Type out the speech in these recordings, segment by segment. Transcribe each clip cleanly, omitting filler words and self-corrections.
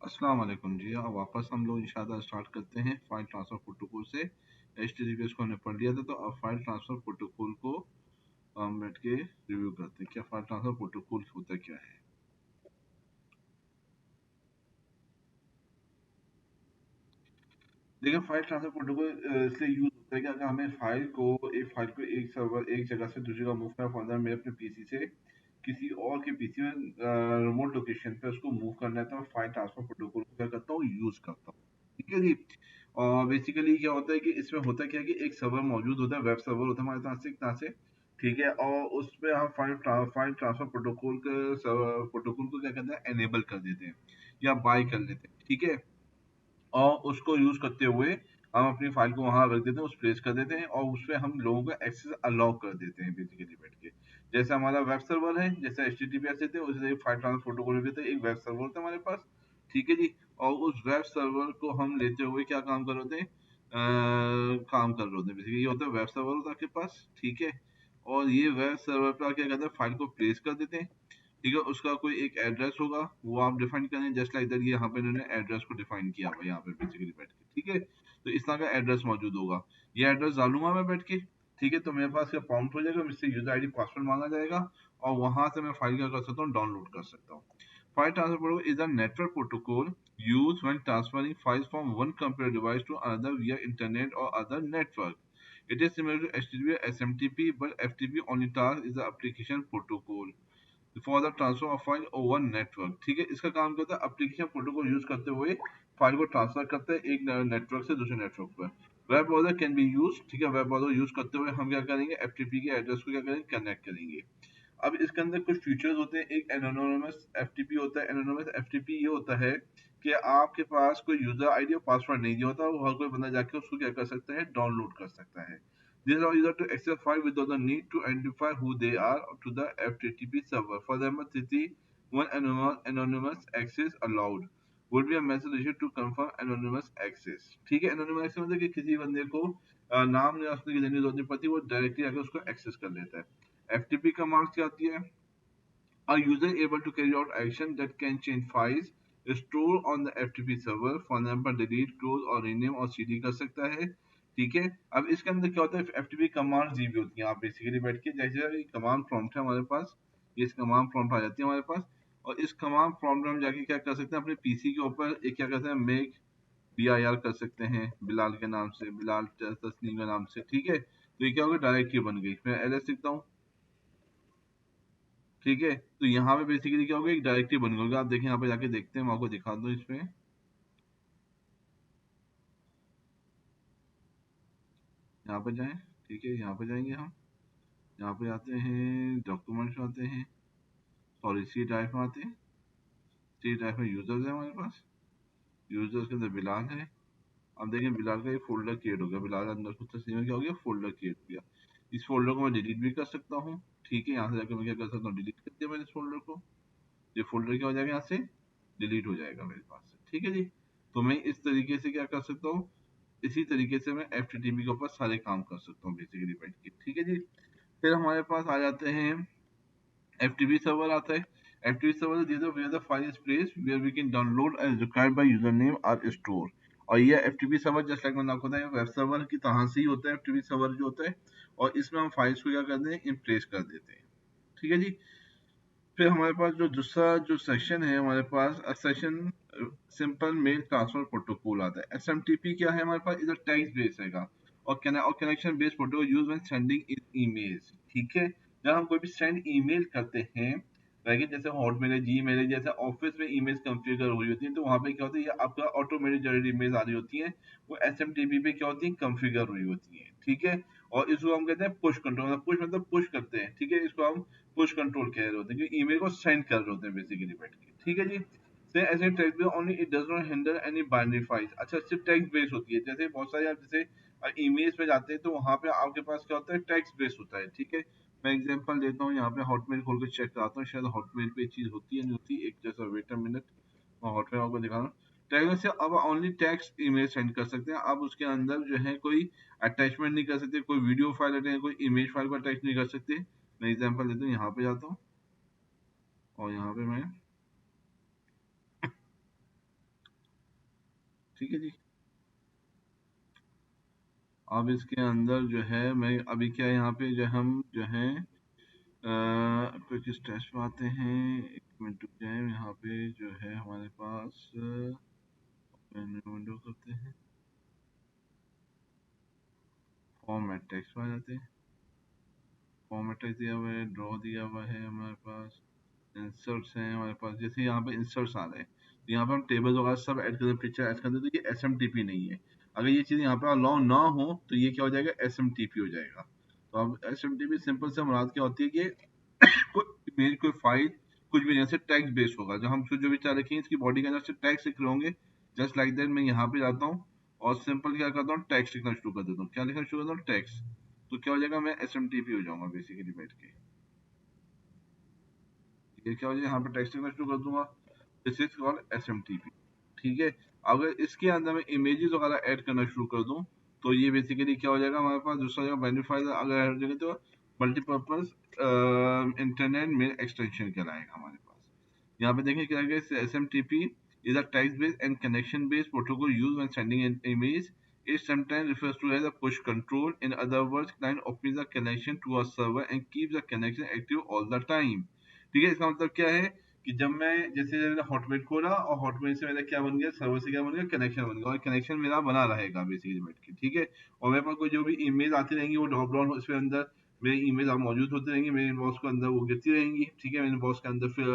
अस्सलाम वालेकुम जी। अब वापस हम लोग इंशाल्लाह स्टार्ट करते हैं फाइल ट्रांसफर प्रोटोकॉल से। एचटीटीपीएस को हमने पढ़ लिया था, तो अब फाइल ट्रांसफर प्रोटोकॉल को हम बैठ के रिव्यू करते हैं। क्या फाइल ट्रांसफर प्रोटोकॉल होता क्या है। देखिए, फाइल ट्रांसफर प्रोटोकॉल इसलिए यूज होता है कि अगर हमें एक फाइल को एक सर्वर एक जगह से दूसरी जगह मूव करना, फॉर एग्जाम्पल मेरे अपने पीसी से किसी और के पीसी में रिमोट लोकेशन पे उसको मूव करना है, तो मैं फाइल ट्रांसफर प्रोटोकॉल को क्या करता हूँ, यूज करता हूँ। ठीक है जी। और बेसिकली क्या होता है कि इसमें होता क्या है कि एक सर्वर मौजूद होता है, वेब सर्वर होता है हमारे पास एक तरह से। ठीक है, और उसपे हम फाइल ट्रांसफर प्रोटोकॉल को क्या करते हैं, एनेबल कर देते हैं या बाय कर लेते हैं। ठीक है, और उसको यूज करते हुए हम अपनी फाइल को वहां रख देते हैं, उस प्लेस कर देते हैं, और उसपे हम लोगों को एक्सेस अलाउ कर देते हैं बेसिकली बैठ के। जैसे हमारा वेब सर्वर है, जैसे एचटीटीपीएस देते हैं, उसे फाइल ट्रांसफर प्रोटोकॉल भी देते हैं, एक वेब सर्वर होता है हमारे पास। ठीक है जी। और उस वेब सर्वर को हम लेते हुए क्या काम कर रहे होते हैं, काम कर रहे होते हैं। बेसिकली ये होता है, वेब सर्वर होता है आपके पास। ठीक है, और ये वेब सर्वर पर क्या करते हैं, फाइल को प्लेस कर देते हैं। ठीक है, उसका कोई एक एड्रेस होगा, वो आप डिफाइन करें, जस्ट लाइक दैट। यहाँ पे इन्होंने एड्रेस को डिफाइन किया हुआ है यहाँ पे बेसिकली बैठ के। ठीक है, तो इस तरह का एड्रेस मौजूद होगा। ये एड्रेस डालूंगा मैं बैठ के। ठीक है, तो मेरे पास क्या प्रॉम्प्ट हो जाएगा, मुझसे यूजर आईडी पासवर्ड मांगा जाएगा, और वहां से मैं फाइल क्या कर सकता हूँ, डाउनलोड कर सकता हूँ। File transfer protocol is a network protocol used when transferring files from one computer device to another via internet or other network. It is similar to HTTP or SMTP, but FTP only task is the application protocol for the transfer of file over network. ठीक है, इसका काम करता है application protocol use करते हुए file को transfer करते हैं एक नेटवर्क से दूसरे नेटवर्क पर। Web browser can be use. ठीक है, वेब ब्राउजर यूज करते हुए हम क्या करेंगे, एफटीपी के एड्रेस को क्या करेंगे, कनेक्ट करेंगे। अब इसके अंदर कुछ फीचर्स होते हैं। एक एनोनिमस एफटीपी होता है। एनोनिमस एफटीपी ये होता है कि आपके पास कोई यूजर आईडी और पासवर्ड नहीं दिया होता, वो हर कोई बंदा जाके उसको क्या कर सकता है, डाउनलोड कर सकता है। This allows user to access file without the need to identify who they are to the FTP server. Furthermore, TCP one anonymous access allowed would be a message issued to confirm anonymous access. ठीक है, anonymous access मतलब कि किसी बंदे को नाम या उसकी देने की जरूरत नहीं पड़ती, वो डायरेक्टली आकर उसको एक्सेस कर लेता है। एफटीपी कमांड्स क्या आती है, a user able to carry out action that can change files stored on the FTP server, for example delete, close और rename और cd कर सकता है। ठीक है, अब इसके अंदर क्या होता है, एफटीपी कमांड दी भी होती है। आप बेसिकली बैठ के, जैसे कमांड प्रॉम्प्ट है हमारे पास, ये इस कमांड प्रॉम्प्ट आ जाती है हमारे पास, और इस कमांड प्रॉम्प्ट में हम जाके क्या कर सकते हैं, अपने पीसी के ऊपर एक क्या करते हैं, मेक BIR कर सकते हैं, बिलाल के नाम से, बिलाल तस्नीम के नाम से। ठीक है, तो ये क्या होगा, डायरेक्टरी बन गई। मैं एलएस लिखता हूँ। ठीक है, तो यहाँ पे बेसिकली क्या होगा, एक डायरेक्टरी बन गई होगी। आप देखें, यहाँ पे जाके देखते हैं, मैं आपको दिखा दूँ इसमें। यहाँ पे जाएं। ठीक है, यहाँ पे जाएंगे हम। यहाँ पे आते हैं, डॉक्यूमेंट्स में आते हैं, सॉरी सी ड्राइव में आते हैं। सी ड्राइव में यूजर्स है हमारे पास। यूजर्स के अंदर बिलाल है। अब देखें, बिलाल का एक फोल्डर क्रिएट हो गया, बिलाल अंदर कुछ तस्वीर में क्या हो गया, फोल्डर क्रिएट हो गया। इस फोल्डर को मैं डिलीट भी कर सकता हूँ। ठीक है, यहाँ से जाकर मैं क्या कर सकता हूँ, डिलीट कर दिया मैंने इस फोल्डर को। ये फोल्डर क्या हो जाएगा, यहाँ से डिलीट हो जाएगा मेरे पास से। ठीक है जी। तो मैं इस तरीके से क्या कर सकता हूँ, इसी तरीके से मैं एफटीटीपी के ऊपर सारे काम कर सकता हूँ बेसिकली बैठ के। ठीक है जी। फिर हमारे पास आ जाते हैं, एफटीपी सर्वर आता है। FTP server this where the file is placed where we can download as required by user name are store. और ये एफटीपी सर्वर जस्ट लाइक मैंने आपको बताया, वेब सर्वर की तरह से ही होता है एफटीपी सर्वर जो होता है, और इसमें हम फाइल्स को क्या करते हैं, इम्प्रेस कर देते हैं। ठीक है जी। फिर हमारे पास जो दूसरा जो सेक्शन है, हमारे पास section simple mail transfer protocol आता है। एसएमटीपी क्या है हमारे पास, इधर टेक्स्ट बेस्ड रहेगा, और connection based protocol use when sending emails. ठीक है, जब हम कोई भी सेंड ईमेल करते हैं, राइट, जैसे हॉटमेल है, जीमेल है, जैसे ऑफिस में ईमेल्स कॉन्फ़िगर हुई होती हैं, तो वहां पे क्या होता है, ये आपका ऑटोमेटिक जनरेटेड ईमेल्स आ रही होती हैं, वो एसएमटीपी पे क्या होती है, कॉन्फ़िगर हुई होती हैं। ठीक है, और इसको हम कहते हैं पुश कंट्रोल। पुश मतलब पुश करते हैं। ठीक है, इसको हम पुश कंट्रोल कह रहे होते हैं, क्योंकि ईमेल को सेंड कर रहे होते हैं बेसिकली बैठ के। ठीक है जी। से ऐसे text base only, it does not handle any binary files. अच्छा, सिर्फ टेक्स्ट बेस होती है। जैसे बहुत सारे आप जैसे ईमेल्स पे जाते हैं, तो वहां पे आपके पास क्या होता है, टेक्स्ट बेस होता है। ठीक है, मैं एग्जांपल देता हूँ, यहाँ पे हॉटमेल खोल के चेक कराता हूँ, शायद हॉटमेल पे चीज होती है नहीं होती, एक जैसा वेट अ मिनट, मैं हॉटमेल आपको दिखा रहा हूँ। टेक्स्ट से अब ओनली टेक्स्ट ईमेल सेंड कर सकते हैं। आप उसके अंदर जो है कोई अटैचमेंट नहीं कर सकते, कोई वीडियो फाइल अटैच, कोई इमेज फाइल को अटैच नहीं कर सकते। मैं एग्जांपल देता हूँ, यहाँ पे जाता हूँ, और यहाँ पे मैं ठीक है जी। अब इसके अंदर जो है मैं अभी क्या यहाँ पे जो हम जो है कुछ स्टेप्स पे आते हैं। एक मिनट रुक जाए, यहाँ पे जो है हमारे पास विंडो करते हैं, फॉर्मेट टेक्स्ट आ जाते हैं। फॉर्मेट टेक्स्ट दिया हुआ है, ड्रॉ दिया हुआ है हमारे पास, इंसर्ट्स हैं हमारे पास। जैसे यहाँ पे इंसर्ट्स आ रहे हैं तो यहाँ पे हम टेबल्स वगैरह सब ऐड करते हैं, पिक्चर ऐड करते हैं, तो ये SMTP नहीं है। अगर ये चीज़ यहाँ पे अलाउ ना हो तो ये क्या हो जाएगा, SMTP हो जाएगा। तो अब SMTP सिंपल से मुराद क्या होती है कि कोई इमेज, कोई फाइल, कुछ भी जैसे टेक्स्ट बेस्ड होगा, जो हम जो भी चाह रखेंगे इसकी बॉडी के अंदर से टेक्स्ट लिख रहे होंगे। जस्ट लाइक दैट मैं यहाँ पे जाता हूँ और सिंपल क्या करता हूँ, टेक्स्ट लिखना शुरू कर देता हूँ। क्या लिखना शुरू करता हूँ, टेक्स्ट। तो क्या हो जाएगा, मैं SMTP हो जाऊंगा बेसिकली बैठ के। ये क्या हो जाएगा, यहाँ पे टेक्स्ट लिखना शुरू कर दूंगा। This is called SMTP। ठीक है। अगर इसके अंदर मैं इमेजेस वगैरह ऐड करना शुरू कर दूं तो ये बेसिकली क्या हो जाएगा, हमारे पास दूसरा जगह बेनिफाई अगर ऐड करें तो मल्टीपर्पज इंटरनेट मेल एक्सटेंशन कहलाएगा हमारे पास। यहाँ पे देखिए क्या है, SMTP is a text-based and connection-based protocol used when sending an image. It sometimes refers to as a push control. In other words, client opens the connection to a server and keeps the connection active all the time. ठीक है, इसका मतलब क्या है कि जब मैं जैसे मैंने हॉटमेल खोला और हॉटमेल से मेरा क्या बन गया, सर्वर से क्या बन गया, कनेक्शन बन गया, और कनेक्शन मेरा बना रहेगा बेसिकली बैठ के। ठीक है। और मेरे पास कोई जो भी ईमेल आती रहेंगी वो ड्रॉप डाउन उसके अंदर मेरी ईमेल मौजूद होती रहेंगी, मेरे इनबॉक्स के अंदर वो गिरती रहेंगी। ठीक है, मेरे इनबॉक्स के अंदर फिर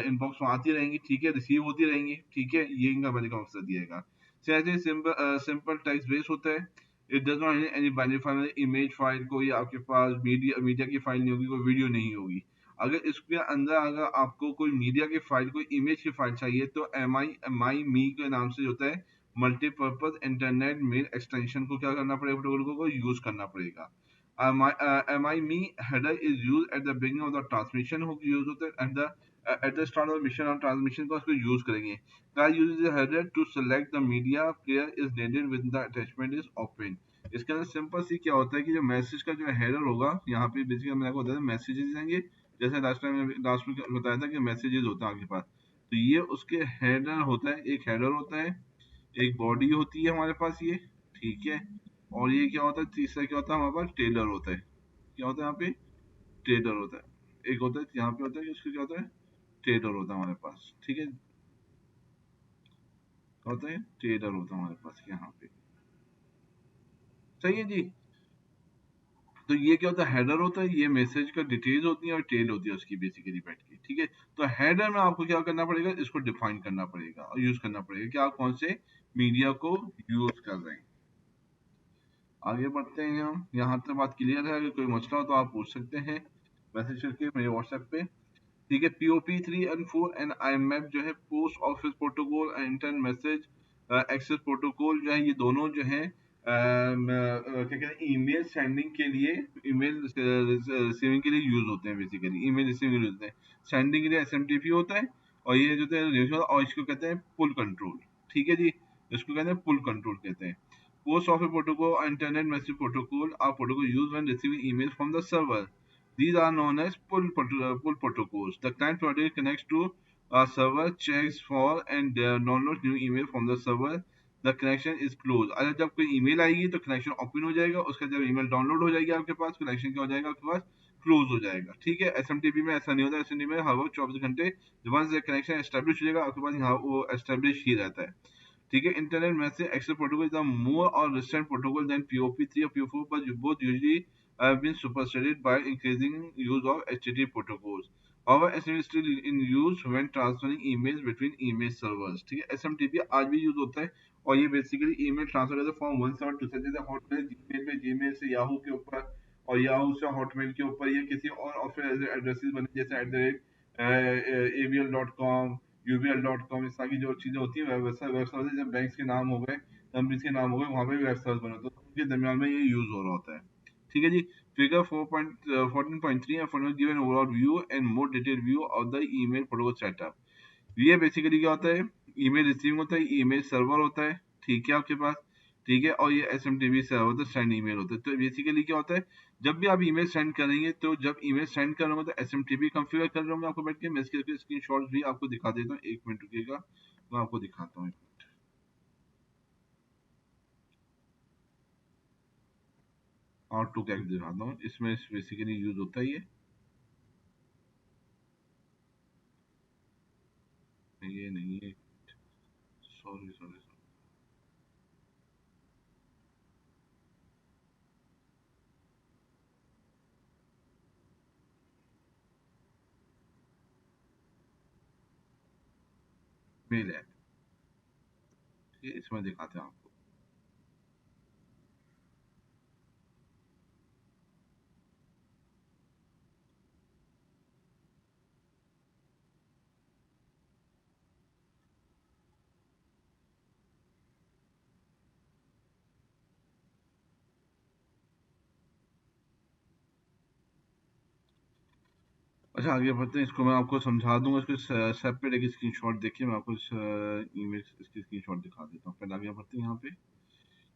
इनबॉक्स में आती रहेंगी। ठीक है, रिसीव होती रहेंगी। ठीक है, ये इनका मैंने का मकसद दिएगा। ऐसे सिंपल टेक्स्ट बेस होता है। इट डज नॉट एनी बेनिफाई इमेज फाइल, कोई आपके पास मीडिया मीडिया की फाइल नहीं होगी, कोई वीडियो नहीं होगी। अगर इसके अंदर अगर आपको कोई मीडिया की फाइल, कोई इमेज की फाइल चाहिए तो एम आई मी के नाम से होता है, मल्टीपर्पज इंटरनेट मेल एक्सटेंशन को क्या करना पड़ेगा, प्रोटोकॉल को यूज करना पड़ेगा। MIME header is used at the beginning of the transmission, hook use होता है at the start of the mission और transmission को उसको यूज करेंगे। Try uses the header to select the media player is needed when the attachment is open। इसके अंदर simple सी क्या होता है कि जो मैसेज का जो हेडर होगा, यहाँ पे बेसिकली मैंने आपको बताया मैसेजेस आएंगे। जैसे लास्ट में बताया था कि मैसेजेस होता है आपके पास, तो ये उसके हेडर होता है, एक हेडर होता है, एक बॉडी होती है हमारे पास ये। ठीक है। और ये क्या होता है, तीसरा क्या होता है हमारे पास, टेलर होता है। क्या होता है यहाँ पे, टेलर होता है। एक होता है यहाँ पे होता है, इसका क्या होता है, टेलर होता है हमारे पास। ठीक है, क्या होता है, टेलर होता है हमारे पास यहाँ पे। सही है जी। तो ये क्या होता है, हेडर होता है, ये मैसेज का डिटेल्स होती है, और टेल होती है उसकी बेसिकली बैठ के। ठीक है। तो हेडर में आपको क्या करना पड़ेगा, इसको डिफाइन करना पड़ेगा और यूज करना पड़ेगा कि आप कौन से मीडिया को यूज कर रहे हैं। आगे बढ़ते हैं हम, यहाँ तक बात क्लियर है। अगर कोई मसला हो तो आप पूछ सकते हैं मैसेज करके मेरे व्हाट्सएप पे। ठीक है। POP3 and 4 एंड IMAP जो है, post office protocol and internet message access protocol जो है, ये दोनों जो है क्या कहते हैं, ईमेल सेंडिंग के लिए, ईमेल रिसीविंग के लिए यूज होते हैं। बेसिकली ईमेल रिसीविंग के लिए होते हैं, सेंडिंग के लिए SMTP होता है, और ये जो होता है और इसको कहते हैं पुल कंट्रोल। ठीक है जी, इसको कहते हैं पुल कंट्रोल कहते हैं। Post Office Protocol or Internet Message Protocol are protocol used when receiving emails from the server. These are known as pull protocols. The client provider connects to a server, checks for and downloads new email from the server. The connection is closed. अगर जब कोई email आएगी तो connection open हो जाएगा, उसका जब email download हो जाएगी आपके पास, कनेक्शन क्या हो जाएगा आपके पास, क्लोज हो जाएगा। ठीक है। SMTP में ऐसा नहीं होता, SMTP में हर वक्त 24 घंटे वंस कनेक्शन एस्टेब्लिश हो जाएगा आपके पास, यहाँ वो एस्टेब्लिश ही रहता है। ठीक है। Internet message access protocol is a more और रिसेंट प्रोटोकॉल देन POP3 और PO4, but both usually have been superseded by increasing use of HTTP protocols. However, SMTP is still in use when transferring emails between email servers. ठीक है। SMTP आज भी use होता है, और ये basically email transfer करता है from one server to server. जैसे हॉटमेल जीमेल में, जीमेल से याहू के ऊपर, और याहू से हॉटमेल के ऊपर, या किसी और ऑफिस एड्रेसेस बने जैसे @AVL.com, UVL.com, इस तरह की जो चीजें होती है, वेबसाइट जब बैंक्स के नाम हो गए, कंपनीज के नाम हो गए, वहां पे भी वेबसाइट बने, तो उनके दरमियान में ये यूज हो रहा होता है। ठीक है जी। Figure 14.3 and 14 give an overall view and more detailed view of the email protocol setup। ये बेसिकली क्या होता है, ईमेल रिसीविंग होता है, ईमेल सर्वर होता है। ठीक है आपके पास। ठीक है। और ये SMTP सर्वर होता है, सेंड ईमेल होता है। तो बेसिकली क्या होता है, जब भी आप ईमेल सेंड करेंगे, तो जब ईमेल सेंड कर रहे होंगे तो SMTP कॉन्फ़िगर कर रहे होंगे आपको बैठ के। मैं इसके स्क्रीन शॉट भी आपको दिखा देता हूँ, एक मिनट रुकिएगा, मैं आपको दिखाता हूँ। और टू कैक दिखाता हूँ, इसमें बेसिकली यूज होता है ये नहीं है, सॉरी सॉरी मेल ऐप, ठीक है, इसमें दिखाते हैं आपको। अच्छा आगे बढ़ते हैं, इसको मैं आपको समझा दूंगा, इसको सेपरेट एक स्क्रीनशॉट देखिए, मैं आपको इस ईमेल इसकी स्क्रीनशॉट दिखा देता हूँ। पहले आगे बढ़ते हैं,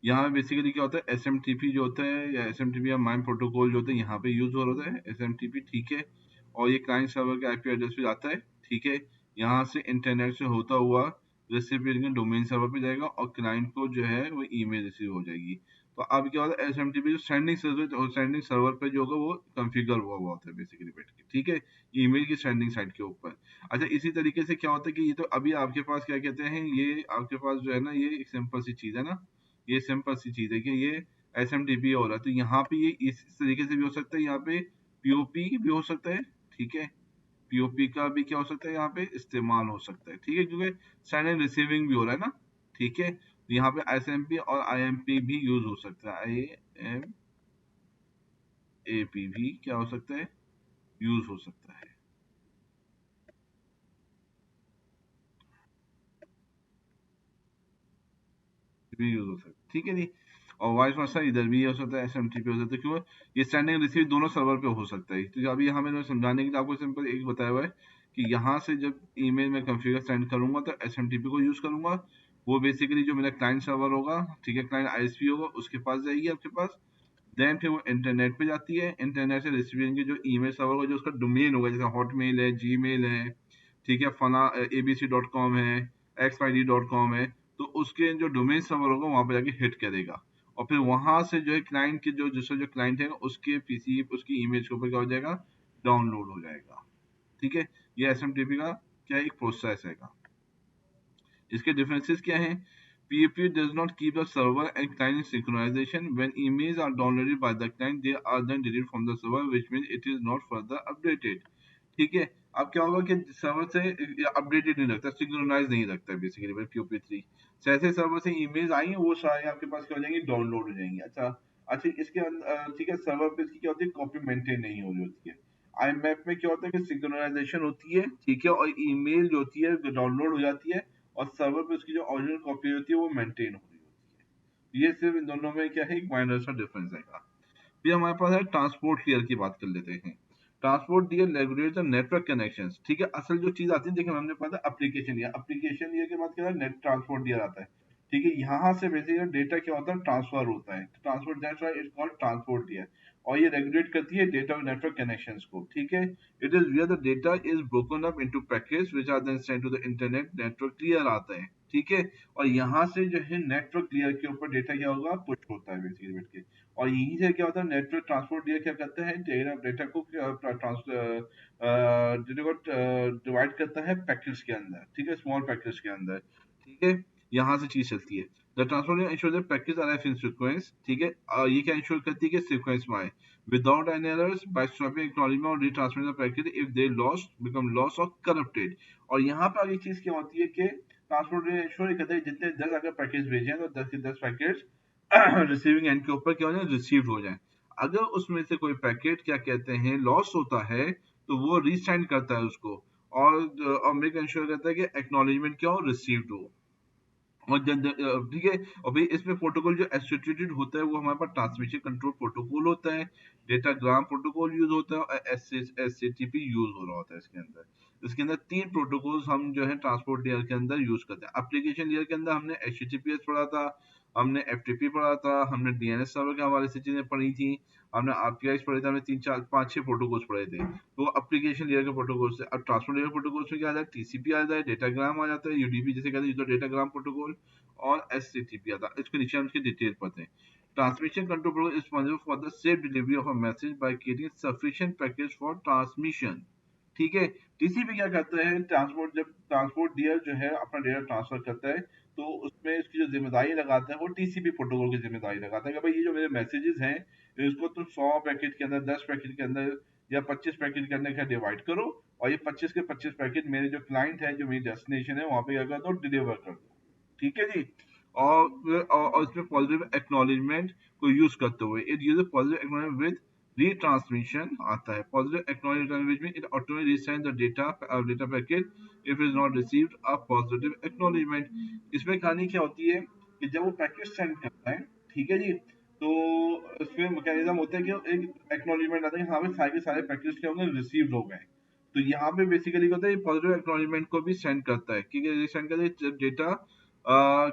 यहाँ पे बेसिकली क्या होता है, एस एम टी पी जो होता है, या एस एम टी पी या माइम प्रोटोकॉल जो होता है, यहाँ पे यूज हो रहा होता है एस एम टी पी, ठीक है। और ये क्लाइंट सर्वर के आईपी एड्रेस पे जाता है, ठीक है। यहाँ से इंटरनेट से होता हुआ रेसिपिएंट के डोमेन सर्वर पे जाएगा, और क्लाइंट को जो है वो ईमेल रिसीव हो जाएगी। तो अब क्या होता है, एस एम टी पी जो सेंडिंग सर्वर पे जो होगा वो कॉन्फ़िगर हुआ हुआ होता है बेसिकली बैठ के, ठीक है, ईमेल की सेंडिंग साइड के ऊपर। अच्छा इसी तरीके से क्या होता है कि ये तो अभी आपके पास क्या कहते हैं, ये आपके पास जो है ना, ये एक सिंपल सी चीज है ना, ये सिंपल सी चीज है कि ये एस एम टी पी हो रहा है, तो यहाँ पे ये इस तरीके से भी हो सकता है, यहाँ पे पीओपी भी हो सकता है, ठीक है। पीओपी का भी क्या हो सकता है, यहाँ पे इस्तेमाल हो सकता है, ठीक है, क्योंकि सेंड एंड रिसीविंग भी हो रहा है ना, ठीक है। तो यहाँ पे एस एम पी और आई एम पी भी यूज हो सकता है, आई एम ए पी भी क्या हो सकता है, यूज हो सकता है, भी यूज हो सकता है, ठीक है जी। और वाइस वर्सा इधर भी हो सकता है, एस एम टी पे हो सकता है, क्यों, ये सेंडिंग रिसीव दोनों सर्वर पे हो सकता है। तो अभी यहाँ मैंने समझाने के लिए आपको सिंपल एक बताया हुआ है कि यहाँ से जब ईमेल में कॉन्फ़िगर सेंड करूंगा तो एस एम टी पी को यूज करूंगा। वो बेसिकली जो मेरा क्लाइंट सर्वर होगा, ठीक है, क्लाइंट आईएसपी होगा, उसके पास जाएगी आपके पास। देन फिर वो इंटरनेट पे जाती है, इंटरनेट से रिसिपिएंट की जो ईमेल सर्वर होगा, जो उसका डोमेन होगा, जैसे हॉटमेल है, जीमेल है, ठीक है, फला abc.com है, xyd.com है, तो उसके जो डोमेन सर्वर होगा वहां पे जाके हिट करेगा, और फिर वहां से जो है क्लाइंट के जो दूसरा जो क्लाइंट है उसके पीसी उसकी इमेज के ऊपर क्या हो जाएगा, डाउनलोड हो जाएगा, ठीक है। ये एसएमटीपी का क्या एक प्रोसेस है। इसके डिफरेंसेस क्या हैं? PHP does not keep the server and client in synchronization. When emails are downloaded by the client, they are then deleted from the server, which means it is not further updated. ठीक है। अब क्या होगा कि server से updated नहीं रखता, synchronise नहीं रखता बेसिकली POP3। जैसे सर्वर से ईमेल्स आई हैं वो सारे आपके पास क्या हो जाएंगी, डाउनलोड हो जाएंगी। अच्छा अच्छा, इसके अंदर ठीक है, सर्वर पे इसकी क्या होती है, कॉपी मेंटेन नहीं हो रही होती है। IMAP में क्या होता है कि सिंक्रोनाइजेशन होती है, ठीक है, और ईमेल जो होती है डाउनलोड हो जाती है, और सर्वर पे उसकी जो ओरिजिनल कॉपी होती है वो मेंटेन हो रही होती है। ये सिर्फ इन दोनों में क्या है, एक माइनर सा डिफरेंस है। फिर हमारे पास है ट्रांसपोर्ट लेयर की बात कर लेते हैं। Transport layer regulate the network connections, ठीक है। असल जो चीज आती है, देखिए हमने पढ़ा था एप्लीकेशन लेयर, एप्लीकेशन लेयर के बाद क्या है, नेट ट्रांसपोर्ट लेयर आता है, ठीक है। यहाँ से बेसिकली डेटा क्या होता है, ट्रांसफर होता है, transport, that's why it's called transport layer. और ये रेगुलेट करती है डेटा और नेटवर्क कनेक्शंस को, ठीक है। It is where the data is broken up into packets which are then sent to the internet network layer आता है, ठीक है। और यहाँ से जो है नेटवर्क लेयर के ऊपर डेटा क्या होगा, पुश होता है बेसिकली बैठ के। और यहीं से क्या होता है, नेटवर्क ट्रांसपोर्ट लेयर क्या करता है, डेटा डेटा को डेटा को डिवाइड करता है पैकेट्स के अंदर, ठीक है, स्मॉल पैकेट्स के अंदर, ठीक है। यहाँ से चीज चलती है। The transport layer ensure that packets arrive in sequence, ठीक है। ये क्या इंश्योर करती है कि सीक्वेंस में आए without any errors by swapping acknowledgement और retransferring the packet if they lost become loss और करप्टेड। और यहाँ पे आगे चीज क्या होती है कि ट्रांसपोर्ट लेयर इंश्योर करता है जितने 10 अगर पैकेज भेजे हैं तो 10 के 10 पैकेट्स रिसीविंग एंड के ऊपर क्या हो जाए, रिसीव हो जाए। अगर उसमें से कोई पैकेट क्या कहते हैं लॉस होता है, तो वो रीसेंड करता है उसको, और मेक इंश्योर करता है कि एक्नॉलेजमेंट क्या हो, रिसीव्ड हो। और ठीक है। और भाई इसमें प्रोटोकॉल जो एसोसिएटेड होता है वो हमारे पास ट्रांसमिशन कंट्रोल प्रोटोकॉल होता है, डेटाग्राम प्रोटोकॉल यूज होता है, और एसएटीपी यूज हो रहा होता है इसके अंदर। इसके अंदर तीन प्रोटोकॉल्स हम जो है ट्रांसपोर्ट लेयर के अंदर यूज करते हैं। एप्लीकेशन लेयर के अंदर हमने एचटीटीपीएस पढ़ा था, हमने एफटीपी पढ़ा था, हमने डीएनएस सर्वर के हवाले से चीजें पढ़ी थी, हमने आरपीआई पढ़े थे, हमने तीन चार पांच छह प्रोटोकॉल्स पढ़े थे। तो एप्लीकेशन लेयर के प्रोटोकॉल से अब ट्रांसपोर्ट लेयर प्रोटोकॉल में क्या आता है, टीसीपी आ जाता है, डेटाग्राम आ जाता है, यूडीपी जैसे कहते हैं, यूजर डेटाग्राम प्रोटोकॉल, और एसटीटीपी आता है। इसके नीचे हम इसकी डिटेल पढ़ते हैं। Transmission control protocol is responsible for the safe delivery of a message by creating sufficient package for transmission. ठीक है, टीसीपी क्या करता है, ट्रांसपोर्ट जब ट्रांसपोर्ट डियर जो है अपना डेटा ट्रांसफर करता है, तो उसमें इसकी जो जिम्मेदारी लगाता है वो टीसीपी प्रोटोकॉल की जिम्मेदारी लगाता है कि भाई ये जो मेरे मैसेजेस हैं इसको तुम 100 पैकेट के अंदर, 10 पैकेट के अंदर या 25 पैकेट के अंदर क्या डिवाइड करो, और ये 25 के 25 पैकेट मेरे जो क्लाइंट है, जो मेरी डेस्टिनेशन है, वहां पे क्या कर दो, डिलीवर कर दो। ठीक है जी। और इसमें पॉजिटिव एक्नॉलेजमेंट को यूज करते हुए it use positive acknowledgement with retransmission आता है। Positive acknowledgement which means it automatically resends the data packet if it is not received a positive acknowledgement। इसमें कहानी क्या होती है कि जब वो पैकेट सेंड करता है, ठीक है जी, तो इसमें मैकेनिज्म होता है कि एक एक्नॉलेजमेंट आता है कि हाँ भाई सारे के सारे पैकेट्स क्या होंगे, रिसीव्ड हो गए। तो यहाँ पे बेसिकली क्या होता है, पॉजिटिव एक्नॉलेजमेंट को भी सेंड करता है, क्योंकि सेंड करता है जब डेटा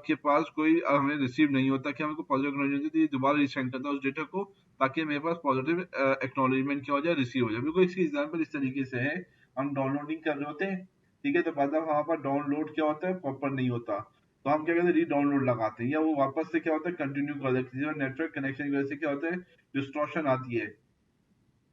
के पास कोई हमें रिसीव नहीं होता, कि हमको पॉजिटिव एक्नॉलेजमेंट तो ये दोबारा रिसेंड करता है उस डेटा को, ताकि मेरे पास पॉजिटिव एक्नॉलेजमेंट क्या हो जाए, रिसीव हो जाए। बिल्कुल इसकी एग्जांपल इस तरीके से है, हम डाउनलोडिंग कर रहे होते हैं, ठीक है, तो बाद में वहां पर डाउनलोड क्या होता है, प्रॉपर नहीं होता, तो हम क्या करते हैं, री डाउनलोड लगाते हैं, या वो वापस से क्या होता है, कंटिन्यू कर देते हैं। नेटवर्क कनेक्शन की वजह से क्या होता है, डिस्टॉर्शन आती है,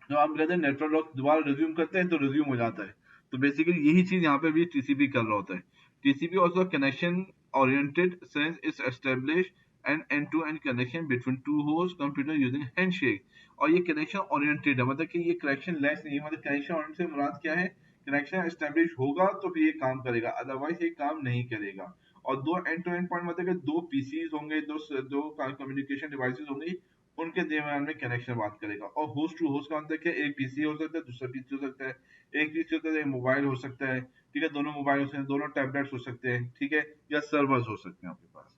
तो हम कहते हैं नेटवर्क लॉक दोबारा रिज्यूम करते हैं तो रिज्यूम हो जाता है। तो बेसिकली यही चीज यहाँ पे भी टीसीपी कर रहा होता है। TCP also connection oriented sense is established an end-to-end connection between two host computer using handshake। और ये कनेक्शन ओरिएंटेड है, मतलब कि ये कनेक्शन लेस नहीं है, मतलब कनेक्शन ओरिएंटेड से मुराद क्या है, कनेक्शन एस्टेब्लिश होगा तो फिर ये काम करेगा, अदरवाइज ये काम नहीं करेगा। और दो एंड टू एंड पॉइंट मतलब कि दो पीसीज होंगे, दो कम्युनिकेशन डिवाइसेस होंगी, उनके दरमियान में कनेक्शन बात करेगा। और होस्ट टू होस्ट का मतलब क्या, एक पीसी हो सकता है, दूसरा पीसी हो सकता है, एक पीसी होता है, एक मोबाइल हो सकता है, ठीक है, दोनों मोबाइल हो सकते हैं, दोनों टैबलेट्स हो सकते हैं, ठीक है, या सर्वर्स हो सकते हैं आपके पास।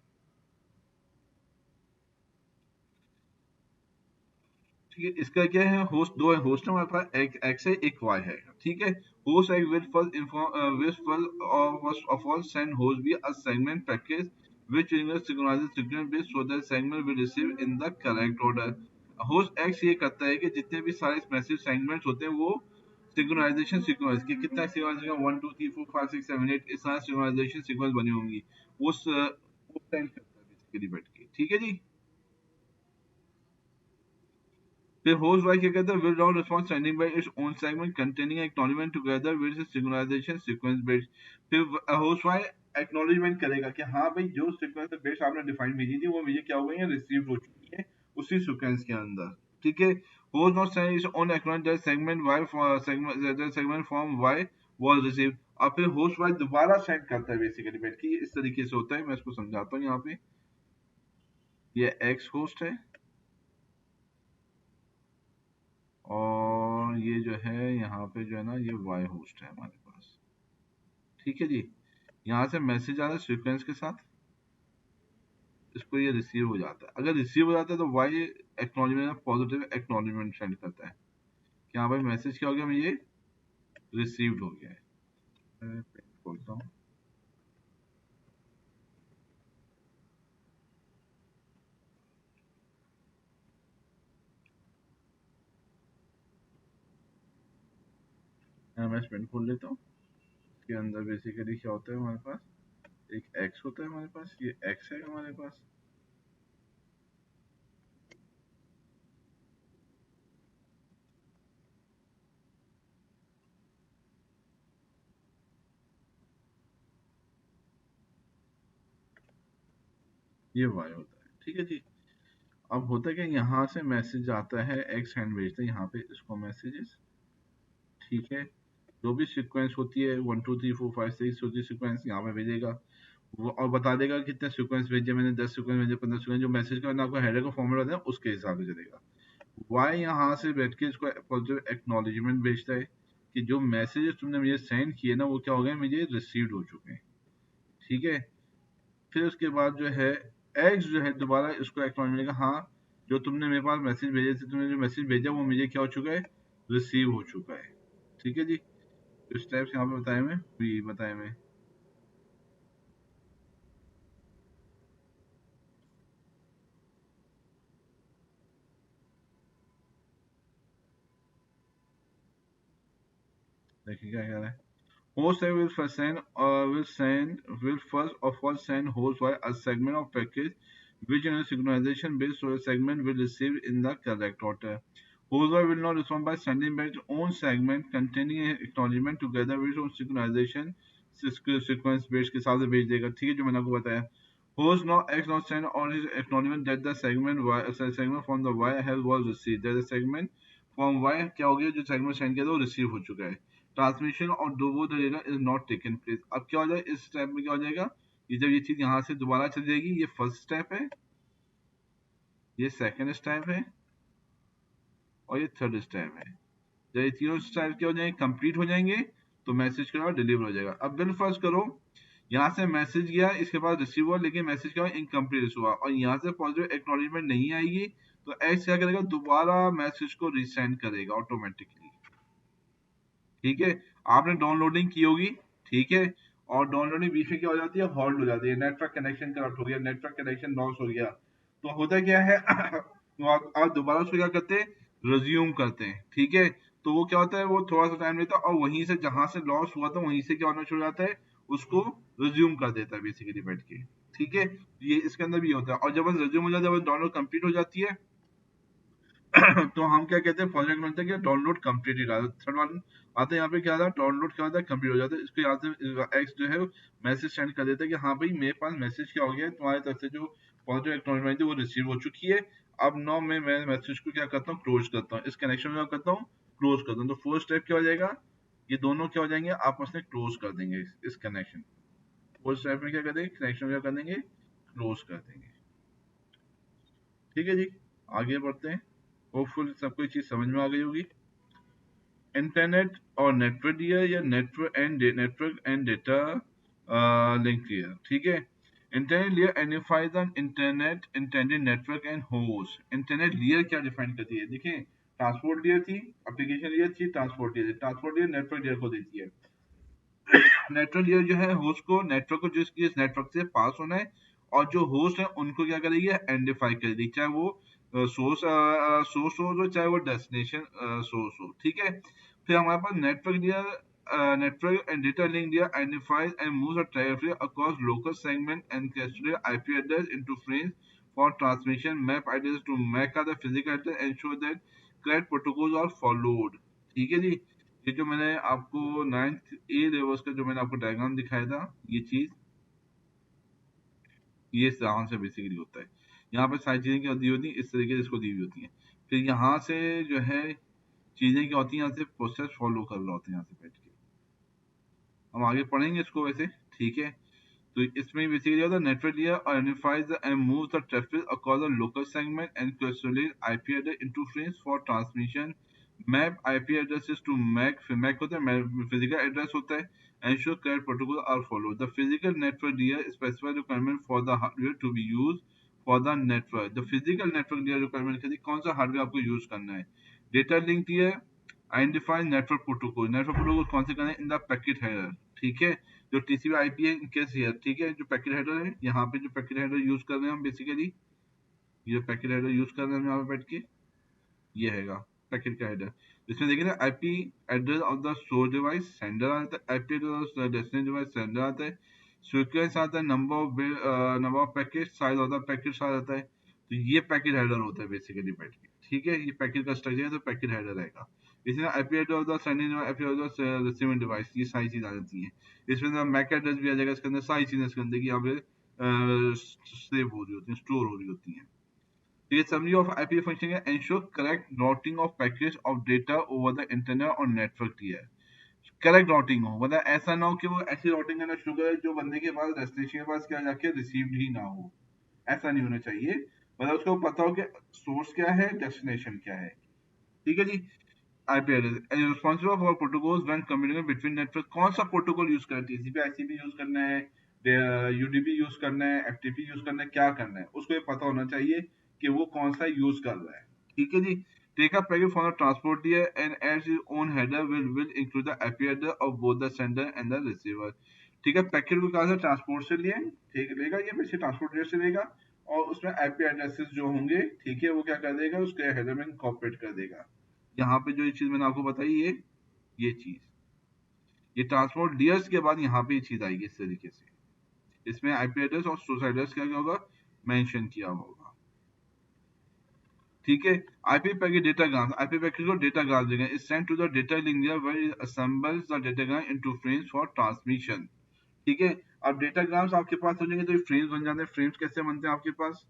ठीक है, इसका क्या है, होस्ट दो है, होस्ट है हमारे पास, एक एक्स है, एक वाई है, ठीक है। Host x will first inform will first of all send host be a segment package which synchronizes sequence bit so that segment will receive in the correct order। Host x ये करता है कि जितने भी सारे मैसेज सेगमेंट्स होते हैं वो सिंक्रोनाइजेशन सीक्वेंस के, कितना सीक्वेंस, 1 2 3 4 5 6 7 8, इस सारे सिंक्रोनाइजेशन सीक्वेंस बनी होंगी, उस सेंड करता है बेसिकली बैठ के, ठीक है जी। फिर होस्ट वाई क्या कहता है, will not respond sending by its own segment containing acknowledgement together with its synchronization sequence bits। फिर होस्ट वाई एक्नॉलेजमेंट करेगा कि हाँ भाई जो सीक्वेंस बिट्स आपने डिफाइन भेजी थी वो मुझे क्या हो गई है, रिसीव हो चुकी है उसी सीक्वेंस के अंदर, ठीक है। Host not send its own acknowledge that segment Y segment from Y was received. अब फिर होस्ट वाई दोबारा सेंड करता है बेसिकली बैठ के, इस तरीके से होता है, मैं इसको समझाता हूँ यहाँ पे। ये एक्स होस्ट है और ये जो है यहाँ पे जो है ना, ये वाई होस्ट है हमारे पास, ठीक है जी। यहाँ से मैसेज आ रहा है सीक्वेंस के साथ, इसको ये रिसीव हो जाता है, अगर रिसीव हो जाता है तो Y acknowledgement, positive acknowledgement send करता है कि हाँ भाई मैसेज क्या हो गया, मुझे रिसीव्ड हो गया है। मैं खोलता हूँ, मैं पेन खोल लेता हूँ। इसके अंदर बेसिकली क्या होता है हमारे पास, एक एक्स होता है हमारे पास, ये एक्स है हमारे पास, ये वाई होता है, ठीक है जी। अब होता है कि यहाँ से मैसेज आता है, एक्स हैंड भेजता है यहाँ पे इसको मैसेजेस, ठीक है। जो भी सीक्वेंस होती है 1 2 3 4 5 6 होती है सीक्वेंस, यहाँ पे भेजेगा वो, और बता देगा कितने सीक्वेंस भेजे मैंने, 10 सीक्वेंस भेजे, 15 सीक्वेंस, जो मैसेज का मैंने आपको हेडर का फॉर्मेट बताया उसके हिसाब से चलेगा। वाई यहाँ से बैठ के इसको पॉजिटिव एक्नॉलेजमेंट भेजता है कि जो मैसेजेस तुमने मुझे सेंड किए ना वो क्या हो गए, मुझे रिसीव्ड हो चुके हैं, ठीक है। फिर उसके बाद जो है एक्स जो है दोबारा इसको एक्नॉलेज का, हाँ जो तुमने मेरे पास मैसेज भेजे थे, तुमने जो मैसेज भेजा वो मुझे क्या हो चुका है, रिसीव हो चुका है, ठीक है जी। इस टाइप से यहाँ पे बताए मैं, भी बताए मैं। देखिए क्या कह रहा है, host A will first of all send host Y a segment of package which in a synchronization based segment will receive in the correct order. Host will not respond by sending back its own segment containing an acknowledgement together with its own synchronization sequence based के साथ भेज देगा. ठीक है, जो मैंने आपको बताया. Host now X now send on his acknowledgement that the segment Y segment from the Y has was received. That the segment from Y क्या हो गया, जो segment send किया था वो receive हो चुका है. ट्रांसमिशन और दो वो दलेगा इज नॉट टेकन प्लेस. अब क्या हो जाएगा इस स्टेप में, क्या हो जाएगा, ये जब ये चीज यहाँ से दोबारा चल जाएगी, ये फर्स्ट स्टेप है, ये सेकंड स्टेप है और ये थर्ड स्टेप है. जब ये तीनों स्टेप क्या हो जाएंगे, कंप्लीट हो जाएंगे, तो मैसेज क्या डिलीवर हो जाएगा. अब बिल फर्स्ट करो, यहाँ से मैसेज गया, इसके बाद रिसीव हुआ, लेकिन मैसेज क्या हुआ, इनकम्प्लीट हुआ, और यहाँ से पॉजिटिव एक्नॉलेजमेंट नहीं आएगी, तो एक्स क्या करेगा, दोबारा मैसेज को रिसेंड करेगा ऑटोमेटिकली. ठीक है, आपने डाउनलोडिंग की होगी. ठीक है, और डाउनलोडिंग बीच में क्या हो जाती है, हॉल्ट हो जाती है, नेटवर्क कनेक्शन करप्ट हो गया, नेटवर्क कनेक्शन लॉस हो गया, तो होता क्या है तो आप दोबारा उसको क्या करते हैं, रिज्यूम करते हैं. ठीक है, तो वो क्या होता है, वो थोड़ा सा टाइम लेता है, और वहीं से जहां से लॉस हुआ था वहीं से क्या होना शुरू हो जाता है, उसको रिज्यूम कर देता है बेसिकली बैठ के. ठीक है, ये इसके अंदर भी होता है. और जब रिज्यूम हो जाता है, जब डाउनलोड कंप्लीट हो जाती है तो हम क्या कहते हैं, प्रोजेक्ट बनता है कि डाउनलोड कंप्लीटेड आता है. थर्ड वन आता है, यहाँ पे क्या आता है, डाउनलोड क्या होता है, कंप्लीट हो जाता है. इसको यहाँ से एक्स जो है मैसेज सेंड कर देता है कि हाँ भाई मेरे पास मैसेज क्या हो गया है, तुम्हारी तरफ से जो पॉजिटिव एक्नॉलेजमेंट थी वो रिसीव हो चुकी है. अब नो मैं मैसेज को क्या करता हूँ, क्लोज करता हूँ, इस कनेक्शन में क्या करता हूँ, क्लोज करता हूँ. तो फर्स्ट स्टेप क्या हो जाएगा, ये दोनों क्या हो जाएंगे, आपस में क्लोज कर देंगे इस कनेक्शन. फर्स्ट स्टेप में क्या कर देंगे, कनेक्शन क्या कर देंगे, क्लोज कर देंगे. ठीक है जी, आगे बढ़ते हैं. होपफुल सबको ये चीज समझ में आ गई होगी. इंटरनेट और नेटवर्क दिया या नेटवर्क एंड डेटा लिंक दिया. ठीक है, internet layer identifies the internet intended network and host. Internet layer क्या डिफाइन करती है, देखिए, ट्रांसपोर्ट लेयर थी, एप्लीकेशन लेयर थी, ट्रांसपोर्ट लेयर थी. ट्रांसपोर्ट लेयर नेटवर्क लेयर को देती है. नेटवर्क लेयर जो है होस्ट को, नेटवर्क को जिस नेटवर्क से पास होना है, और जो होस्ट है उनको क्या करेगी, आइडेंटिफाई करेगी, चाहे वो सोर्स हो, चाहे वो डेस्टिनेशन सोर्स हो. ठीक है, फिर हमारे पास network layer, network and data link layer identifies and moves the traffic across local segment and cascade IP address into frames for transmission. Map address to MAC are the physical address ensure that correct protocols are followed. ठीक है जी, ये जो मैंने आपको ninth A levels का जो मैंने आपको डायग्राम दिखाया था, ये चीज ये इस तरह से बेसिकली होता है. यहाँ पे सारी चीजें क्या दी होती हैं, इस तरीके से इसको दी हुई होती हैं. फिर यहाँ से जो है चीजें क्या होती हैं, यहाँ से प्रोसेस फॉलो कर रहे होते हैं यहाँ से बैठ के. हम आगे पढ़ेंगे इसको वैसे. ठीक है, तो इसमें बेसिकली होता है, network layer identifies and move the traffic across the local segment and cascade IP address into frames for transmission. Map IP addresses to MAC, MAC होता है फिजिकल एड्रेस होता है. Ensure correct protocol are follow. The physical network layer specify requirement for the hardware to be use for the network. The physical network layer requirement कहती है कौन सा hardware आपको use करना है. Data link layer identify network protocol. Network protocol कौन से करना है, इन द पैकेट हेडर. ठीक है, जो टीसीपी आईपी है इनकेस हियर. ठीक है, जो पैकेट हेडर है, यहाँ पे जो पैकेट हेडर यूज कर रहे हैं हम बेसिकली, ये पैकेट हेडर यूज कर रहे हैं हम यहाँ पे बैठ के, ये हैगा पैकेट का हेडर. इसमें देखिए ना, IP address of the source device sender आता है, IP address of destination device sender आता है, सीक्वेंस आता है, number of packet, size of the packet size आता है. तो ये पैकेट हेडर होता है बेसिकली बैठ के. ठीक है, ये पैकेट का स्ट्रक्चर है, तो पैकेट हेडर रहेगा. इसमें IP address of the sending device, IP address of receiving device, ये सारी चीज आ जाती है. इसमें मैक एड्रेस भी आ जाएगा इसके अंदर, सारी चीजें इसके अंदर की यहाँ पे सेव हो रही होती है, स्टोर हो रही होती है. The summary of IP function है ensure correct routing of packets of data over the internet or network tier. Correct routing हो, मतलब ऐसा ना हो कि वो ऐसी राउटिंग करना शुरू करे जो बंदे के पास डेस्टिनेशन के पास क्या जाके रिसीव्ड ही ना हो. ऐसा नहीं होना चाहिए. मतलब उसको पता हो कि सोर्स क्या है, डेस्टिनेशन क्या है. ठीक है जी. IP address responsible for protocols when communication between network. कौन सा प्रोटोकॉल यूज करना है, टीसीपी आईसीपी यूज करना है, यूडीपी यूज करना है, एफटीपी यूज करना है, क्या करना है, उसको ये पता होना चाहिए कि वो कौन सा यूज कर रहा है. ठीक है जी. Take a packet from the transport layer and adds its own header will include the IP address of both the sender and the receiver. ठीक है, पैकेट को कहा ट्रांसपोर्ट से लिए, ठीक लेगा, ये वैसे ट्रांसपोर्ट लेयर से लेगा, और उसमें आईपी एड्रेसेस जो होंगे, ठीक है, वो क्या कर देगा, उसके हेडर में इनकॉर्पोरेट कर देगा. यहाँ पे जो ये चीज मैंने आपको बताई, ये चीज, ये ट्रांसपोर्ट लेयर्स के बाद यहाँ पे ये चीज आएगी इस तरीके से. इसमें आईपी एड्रेस और सोर्स एड्रेस क्या क्या होगा, मेंशन किया होगा। ठीक है। IP packet datagram, IP packet को डेटाग्राम देगा, is sent to the data link where it assembles the datagram into frames for transmission. ठीक है। अब डेटाग्राम्स आपके पास हो जाएंगे तो ये फ्रेम्स बन जाते हैं। फ्रेम्स कैसे बनते हैं आपके पास?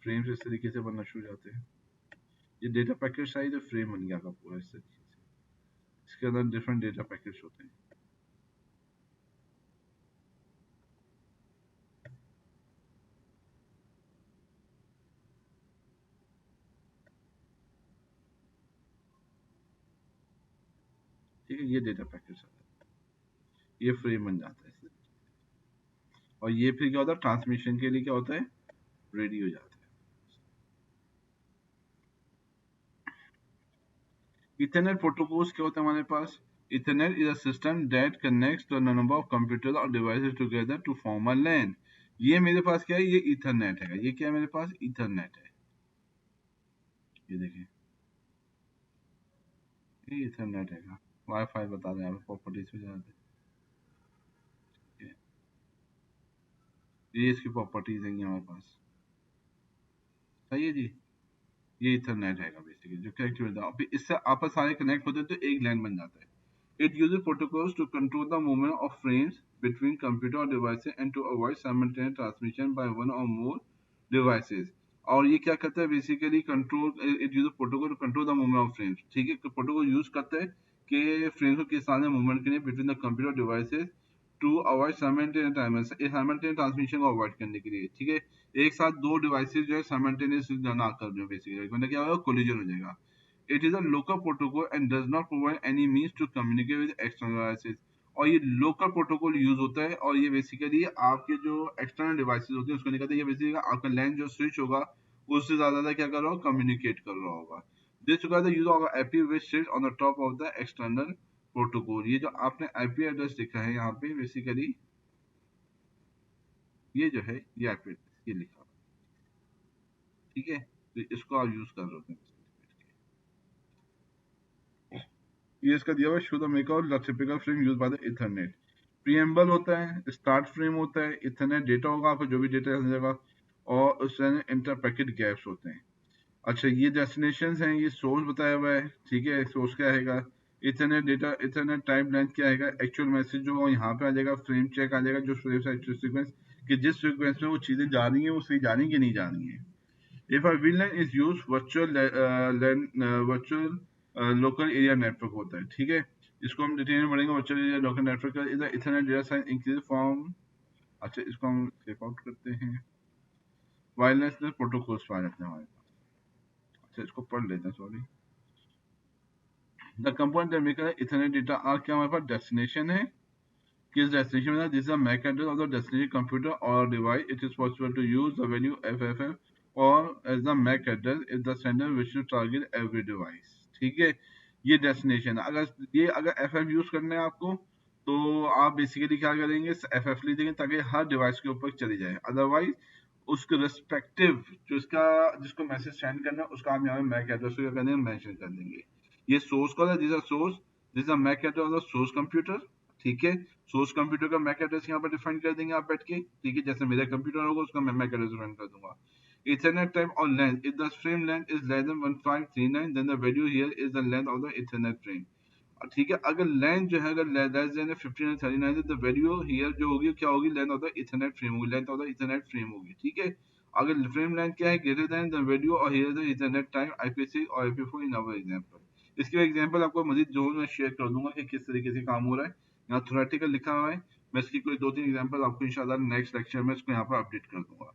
फ्रेम्स इस तरीके से बनना शुरू हो जाते हैं। ये डेटा पैकेट साइज फ्रेम बन गया आपका पूरा इस तरीके से। इसके अंदर डिफरेंट डेटा पैकेट्स होते हैं। ठीक है, ये डेटा पैकेट्स आता है, ये फ्रेम बन जाता है इससे। और ये फिर क्या होता है, ट्रांसमिशन के लिए क्या होता है, रेडी हो जाता है। इथरनेट प्रोटोकॉल्स क्या होता है हमारे पास? Ethernet is a system that connects the number of computer और devices together to form a LAN. ये मेरे पास क्या है, ये इथरनेट है। ये क्या है मेरे पास? इथरनेट है। ये देखिए, ये इथरनेट है। वाईफाई बता दें, आप प्रॉपर्टीज पे जाते हैं, ये इसकी प्रॉपर्टीज हैं हमारे पास। सही है जी। ये इथरनेट है बेसिकली जो कनेक्ट होता है। अभी इससे आपस सारे कनेक्ट होते हैं तो एक लैन बन जाता है। It uses protocols to control the movement of frames between computer or devices and to avoid simultaneous transmission by one or more devices. और ये क्या करता है basically, control, it use protocol to control the movement of frames. ठीक है, protocol use करता है कि फ्रेम्स को किस तरह से मूवमेंट करें between the computer devices to avoid simultaneous transmission को अवॉइड करने के लिए। ठीक है, एक साथ दो डिवाइसेस जो है साइमल्टेनियस ना कर दें बेसिकली, मतलब क्या होगा, कोलिजन हो जाएगा। It is a local protocol and does not provide any means to communicate with external devices. और ये लोकल प्रोटोकॉल यूज होता है और ये बेसिकली आपके जो एक्सटर्नल डिवाइसेस होते हैं उसको नहीं करता। ये बेसिकली आपका लैन जो स्विच होगा उससे ज्यादा क्या कर रहा होगा, कम्युनिकेट कर रहा होगा। This requires the use of IP which sits on the top of the external protocol. ये जो आपने आईपी एड्रेस लिखा है यहाँ पे बेसिकली, ये जो है ये आईपी एड्रेस ये लिखा हुआ है। ठीक है, तो इसको आप यूज कर रहे होते हैं। ये इसका दिया हुआ show the make out the typical frame use by the Ethernet. Preamble होता है, स्टार्ट फ्रेम होता है, इथरनेट डेटा होगा आपको जो भी डेटा मिलेगा, और उससे इंटर पैकेट गैप्स होते हैं। अच्छा, ये डेस्टिनेशन हैं, ये सोर्स बताया हुआ है। ठीक है, सोर्स क्या आएगा, Ethernet data, Ethernet type length क्या आएगा, एक्चुअल मैसेज जो यहाँ पे आ जाएगा, फ्रेम चेक आ जाएगा, जो सीक्वेंस कि जिस सीक्वेंस में वो चीजें जा रही है वो सही जा रही है कि नहीं जा रही है। If a VLAN is used, virtual local area network होता है। ठीक है, इसको हम डिटेल में पढ़ेंगे। Virtual area local network is the Ethernet data size increase from. अच्छा, इसको हम चेक आउट करते हैं। वायरलेस प्रोटोकॉल्स आ जाते हैं हमारे पास। अच्छा, इसको पढ़ लेते हैं, sorry. The component that make Ethernet data are, क्या हमारे पास डेस्टिनेशन है, किस डेस्टिनेशन में, this is the MAC address of the destination computer और device. It is possible to use the value FFF और as the MAC address is the sender which to target every device. ठीक है, ये destination है। अगर FF use करना है आपको तो आप बेसिकली क्या करेंगे, FF लिख देंगे ताकि हर डिवाइस के ऊपर चली जाए। अदरवाइज उसके रेस्पेक्टिव जो इसका जिसको मैसेज सेंड करना है उसका हम यहाँ पे मैक एड्रेस को क्या करेंगे, मेंशन कर देंगे। ये सोर्स कॉल है, this are source, this are MAC address of the source computer. ठीक है, सोर्स कंप्यूटर का मैक एड्रेस यहाँ पर डिफाइन कर देंगे आप बैठ के। ठीक है, जैसे मेरा कंप्यूटर होगा उसका मैं मैक एड्रेस डिफाइन कर दूंगा। Ethernet type or length, if the frame length is less than 1539 then the value here is the length of the Ethernet frame। ठीक है, अगर लेंथ जो है अगर लेस देन 1539 तो वैल्यू हियर जो होगी क्या होगी, length of the Ethernet frame होगी, length of the Ethernet frame होगी। ठीक है, अगर फ्रेम लेंथ क्या है, ग्रेटर देन द वैल्यू और here the Ethernet time IP6 और IP4 इन अवर एग्जांपल। इसके एग्जांपल आपको मजीद जो मैं शेयर कर दूंगा कि किस तरीके से काम हो रहा है। यहाँ थ्योरेटिकल लिखा हुआ है, मैं इसकी कोई दो तीन एग्जांपल आपको इंशाल्लाह नेक्स्ट लेक्चर में इसको यहाँ पर अपडेट कर दूंगा।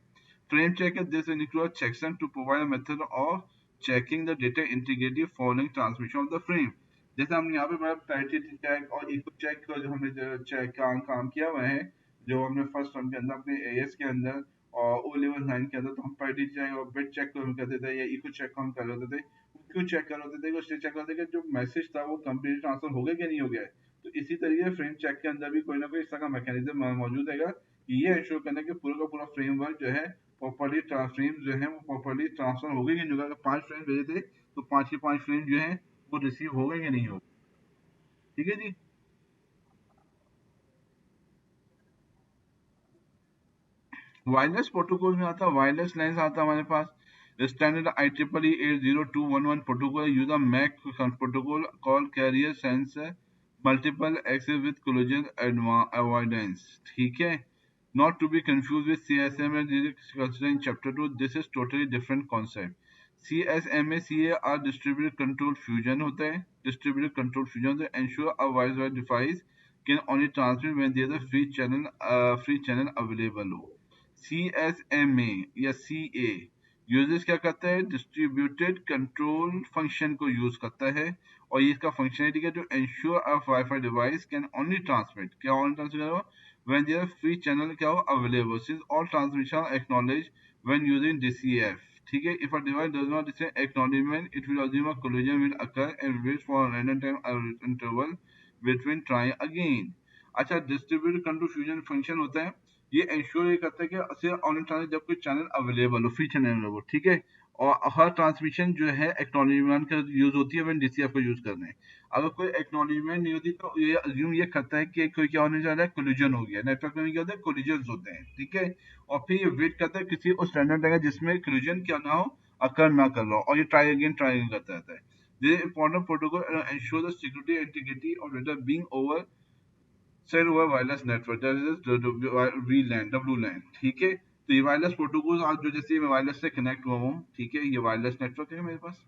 Frame checker, this includes checksum to provide a method of checking the data integrity following transmission of the frame। जैसे हमने यहाँ पे मतलब पैरिटी चेक और इको चेक का जो हमने चेक काम किया हुआ है, जो हमने फर्स्ट टर्म के अंदर अपने AS के अंदर और O लेवल 9 के अंदर, तो हम पैरिटी चेक और बिट चेक को हम करते थे या इको चेक को हम कर रहे थे। क्यों चेक कर रहे थे, उससे चेक करते थे कि जो मैसेज था वो कंप्लीट ट्रांसफर हो गया कि नहीं हो गया है। तो इसी तरीके फ्रेम चेक के अंदर भी कोई ना कोई इस तरह का मैकेनिज्म मौजूद है, ये इंश्योर करने के पूरा का पूरा फ्रेमवर्क जो है प्रॉपर्ली फ्रेम जो है वो प्रॉपर्ली ट्रांसफर हो गए कि नहीं। अगर 5 फ्रेम भेजे थे तो 5 के 5 फ्रेम जो है वो रिसीव हो गए कि नहीं हो। ठीक है जी। वायरलेस प्रोटोकॉल में आता है, वायरलेस लैन आता है हमारे पास। Standard IEEE 802.11 protocol use a MAC protocol call carrier sense multiple access with collision avoidance, ठीक है। Not to be confused with CSMA considered in chapter 2, this is totally different concept. CSMA CA are distributed control fusion होता है, distributed control fusion to ensure a wide device can only transmit when there is a free channel available हो। CSMA या CA uses क्या करता है, distributed control function को use करता है, और ये इसका फंक्शनलिटी है to ensure a WiFi device can only transmit, क्या ओनली ट्रांसमिट करेगा when there are free channel क्या हो available, since all transmission are acknowledged when using DCF, ठीक है। if a device does not receive acknowledgement it will assume a collision will occur and wait for a random time interval between try again। अच्छा, distributed control fusion function होता है, ये ensure ये करता है कि सिर्फ ऑन ट्रांसमिट जब कोई चैनल अवेलेबल हो, फ्री चैनल अवेलेबल, ठीक है। और हर ट्रांसमिशन जो है एक्नॉलेजमेंट का यूज होती है व्हेन DCF को यूज करना है। अगर कोई एक्नॉलेजमेंट नहीं होती तो ये अज्यूम ये करता है कि कोई क्या होने जा रहा है, कोलिजन हो गया, नेटवर्क में क्या होता है, कोलिजन होते हैं, ठीक है। और फिर ये वेट करता है किसी उस स्टैंडर्ड जगह जिसमें कोलिजन क्या ना हो, अकर ना कर लो, और ये ट्राई अगेन करता रहता है। This important protocol ensure the security and integrity of data being over sent over wireless network, that is VLAN, WLAN, ठीक है। तो ये वायरलेस प्रोटोकॉल आज जो जैसे मैं वायरलेस से कनेक्ट हुआ हूँ, ठीक है, ये वायरलेस नेटवर्क है मेरे पास,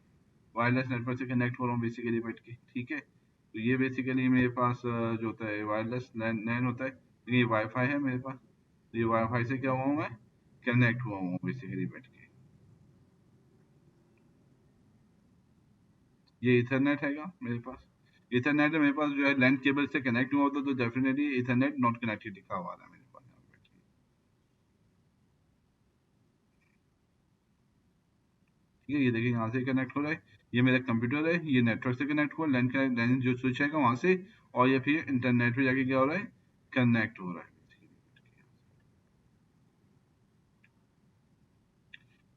वायरलेस नेटवर्क से कनेक्ट हो रहा हूँ बेसिकली बैठ के, ठीक है। तो ये बेसिकली मेरे पास जो होता है वायरलेस लैन लैन होता है, तो ये वाईफाई है मेरे पास, तो ये वाईफाई से क्या हुआ हूँ मैं, कनेक्ट हुआ हूँ बेसिकली बैठ के। ये इथरनेट हैगा मेरे पास, इथरनेट है मेरे पास, जो है लैन केबल से कनेक्ट हुआ होता तो डेफिनेटली इथरनेट नॉट कनेक्टेड लिखा हुआ है मेरे पास यहाँ बैठ के, ठीक है। ये देखिए यहाँ से कनेक्ट हो रहा है, ये मेरा कंप्यूटर है, ये नेटवर्क से कनेक्ट हुआ, लैन का लैन जो स्विच है वहां से, और ये फिर इंटरनेट पे जाके क्या हो रहा है, कनेक्ट हो रहा है।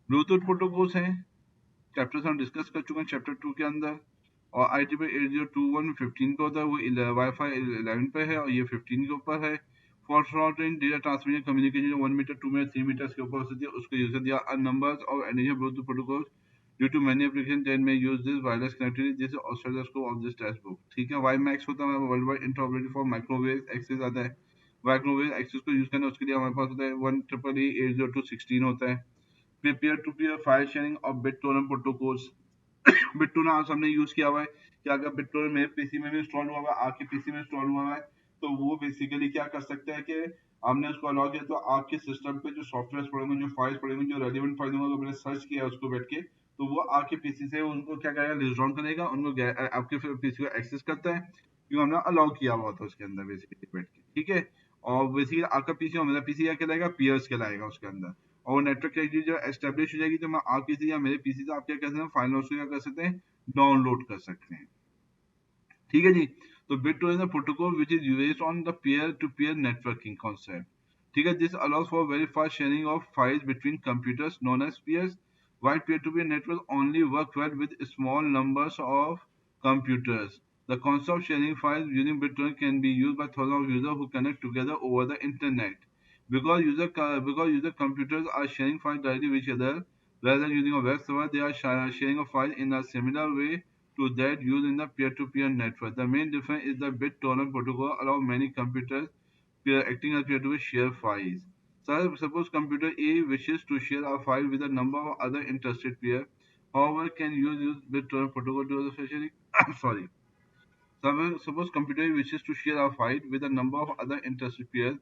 ब्लूटूथ प्रोटोकॉल्स हैं, चैप्टर से हम डिस्कस कर चुके हैं चैप्टर 2 के अंदर। और IEEE 8021 15 का होता है, वो वाईफाई 11 पे है, और ये 15 के ऊपर है। For short range data transmission communication 1 metre 2 metre 3 metre के ऊपर होती है, उसको यूज दिया numbers of additional Bluetooth protocols due to many application that may use this wireless connectivity, this outside the scope of this textbook, ठीक है। WiMAX होता है world wide interoperability for microwave access आता है, microwave access को use करना उसके लिए हमारे पास होता है 1EE 802.16 होता है। फिर peer to peer file sharing और बिट प्रोटोकॉल्स, बिट्टोना आज हमने यूज किया हुआ है कि अगर बिट्टोना मेरे पीसी में भी इंस्टॉल हुआ हुआ है, आपके पीसी में इंस्टॉल हुआ हुआ है, तो वो बेसिकली क्या कर सकते हैं कि हमने उसको अलाउ किया तो आपके सिस्टम पे जो सॉफ्टवेयर पड़ेंगे, जो फाइल्स पड़ेंगे, जो रेलिवेंट फाइल होंगे, अगर मैंने सर्च किया उसको बैठ के, तो वो आपके पीसी से उनको क्या करेगा, लिस्ट डाउन करेगा, उनको आपके पीसी को एक्सेस करता है, क्योंकि हमने अलाउ किया हुआ था उसके अंदर बेसिकली बैठ के, ठीक है। और बेसिकली आपका पीसी और मेरा पीसी क्या कहलाएगा, पियर्स कहलाएगा उसके अंदर। और नेटवर्क कनेक्टिविटी जो एस्टेब्लिश हो जाएगी तो मैं आप किसी या मेरे पीसी से आप क्या कर सकते हैं, फाइल नोट्स को क्या कर सकते हैं, डाउनलोड कर सकते हैं, ठीक है जी। तो bit is a protocol which is based on the peer to peer networking concept, ठीक है। This allows for very fast sharing of files between computers known as peers, while peer-to-peer network only work well with small numbers of computers. The concept of sharing files using BitTorrent can be used by thousands of users who connect together over the internet. Because user computers are sharing files directly with each other rather than using a web server, they are sharing a file in a similar way to that used in the peer-to-peer network. The main difference is the BitTorrent protocol allows many computers acting as peer-to-peer share files. So, suppose computer A wishes to share a file with a number of other interested peers. However, can use BitTorrent protocol to the sharing? Sorry. Suppose computer A wishes to share a file with a number of other interested peers.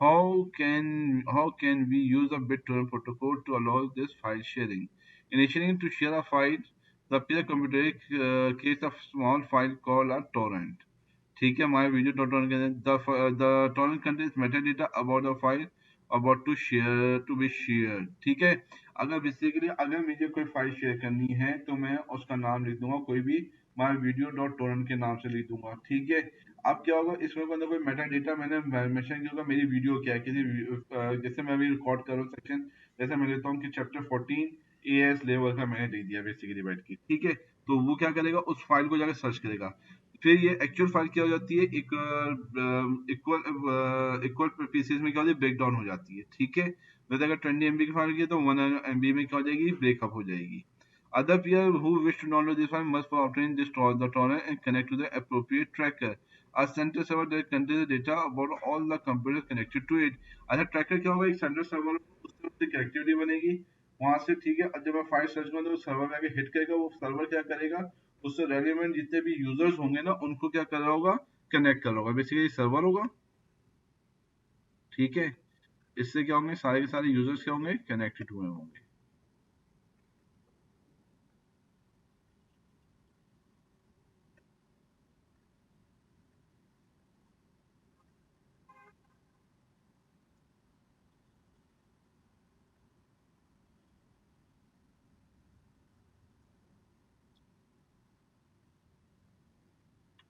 How can we use a BitTorrent protocol to allow this file sharing? Initially, to share a file, the peer computer creates a small file called a torrent. ठीक है, हमारे video dot on के the torrent contains meta data about the file about to be share, ठीक है। अगर basically अगर मुझे कोई फाइल शेयर करनी है तो मैं उसका नाम लिख दूंगा, कोई भी माई वीडियो डॉट टोरेंट के नाम से लिख दूंगा, ठीक है। अब क्या होगा, इसमें अंदर कोई मेटा डेटा मैंने मेंशन किया होगा, मेरी वीडियो क्या है, जैसे मैं अभी रिकॉर्ड कर रहा हूँ सेक्शन, जैसे मैं लेता हूँ कि चैप्टर 14 AS लेवल का मैंने लिख दिया बेसिकली बैठ के, ठीक है। तो वो क्या करेगा, उस फाइल को जाकर सर्च करेगा, फिर ये एक्चुअल फाइल क्या हो जाती है, एक इक्वल पीसेस में क्या हो जाती है, ब्रेक डाउन हो जाती है, ठीक है। वैसे अगर 20 MB की फाइल की है तो 1 MB में क्या हो जाएगी, ब्रेकअप हो जाएगी। Other peer who wish to download this file must for obtain this the torrent and connect to the appropriate tracker. A central server that contains the data about all the computers connected to it. अच्छा tracker क्या होगा, एक central server, उससे connectivity बनेगी वहां से, ठीक है। अब जब मैं फाइल सर्च करूंगा तो सर्वर में आके हिट करेगा, वो सर्वर क्या करेगा, उससे रेलिवेंट जितने भी यूजर्स होंगे ना उनको क्या कर रहा होगा, कनेक्ट कर रहा होगा, बेसिकली सर्वर होगा, ठीक है। इससे क्या होंगे, सारे के सारे यूजर्स क्या होंगे, कनेक्टेड हुए होंगे।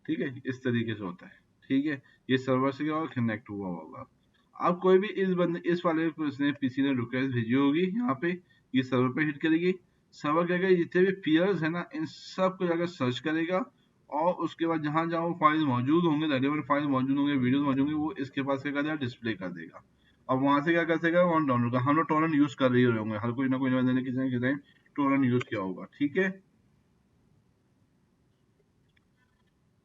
ठीक है, इस तरीके से होता है, ठीक है। ये सर्वर से क्या होगा, कनेक्ट हुआ होगा। अब कोई भी इस वाले उसने पीसी ने रिक्वेस्ट भेजी होगी यहाँ पे, ये सर्वर पे हिट करेगी। सर्वर क्या करेगा, जितने भी पेयर्स है ना इन सब को जाकर सर्च करेगा, और उसके बाद जहां जहां वो फाइल मौजूद होंगे, रेलेवेंट फाइल मौजूद होंगे, वीडियो मौजूद होंगे, वो इसके पास क्या कर देगा, डिस्प्ले कर देगा। अब वहां से क्या कर सकेगा, वहां डाउनलोड कर, हम लोग टोरेंट यूज कर रही होंगे, हर कोई ना कोई बंदे ने किसी ना किसी टोरेंट यूज किया होगा, ठीक है।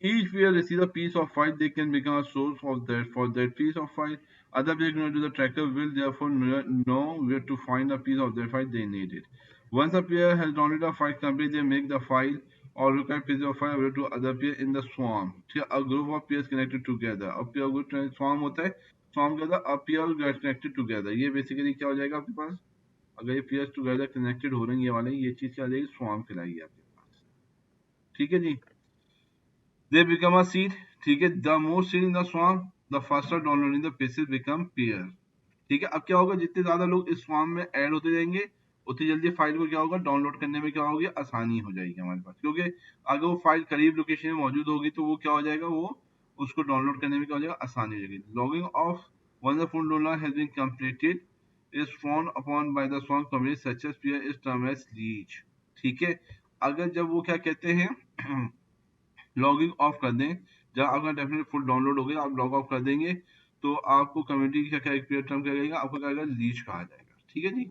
Each player receives a piece of file. They can become a source of that for that piece of file. Other players connected to the tracker will therefore know where to find a piece of that file they needed. Once a player has downloaded a file complete, they make the file or required piece of file available to other player in the swarm. So a group of players connected together. A peer group swarm होता है, swarm के अंदर a peer get connected together. ये basically क्या हो जाएगा आपके पास, अगर ये peers together connected हो रहे हैं, ये वाले, ये चीज क्या हो जाएगी, swarm कहलाएगी आपके पास, ठीक है जी। They become a seed, ठीक है। The more seed in the swarm, the faster downloading the pieces become peer, ठीक है। अब क्या होगा, जितने ज्यादा लोग इस स्वाम में ऐड होते जाएंगे, उतनी जल्दी फाइल को क्या होगा, डाउनलोड करने में क्या होगी, आसानी हो जाएगी हमारे पास, क्योंकि अगर वो फाइल करीब लोकेशन में मौजूद होगी तो वो क्या हो जाएगा, वो उसको डाउनलोड करने में क्या हो जाएगा, आसानी हो जाएगी। Logging off one the full download has been completed is frowned upon by the swarm community such as peer is termed as leech, ठीक है। अगर जब वो क्या कहते हैं लॉगिंग ऑफ कर दें, जब आपका डेफिनेट फुल डाउनलोड हो गया, आप लॉग ऑफ कर देंगे, तो आपको कम्युनिटी का क्या टर्म क्या रहेगा, आपको क्या लीच कहा जाएगा, ठीक है जी।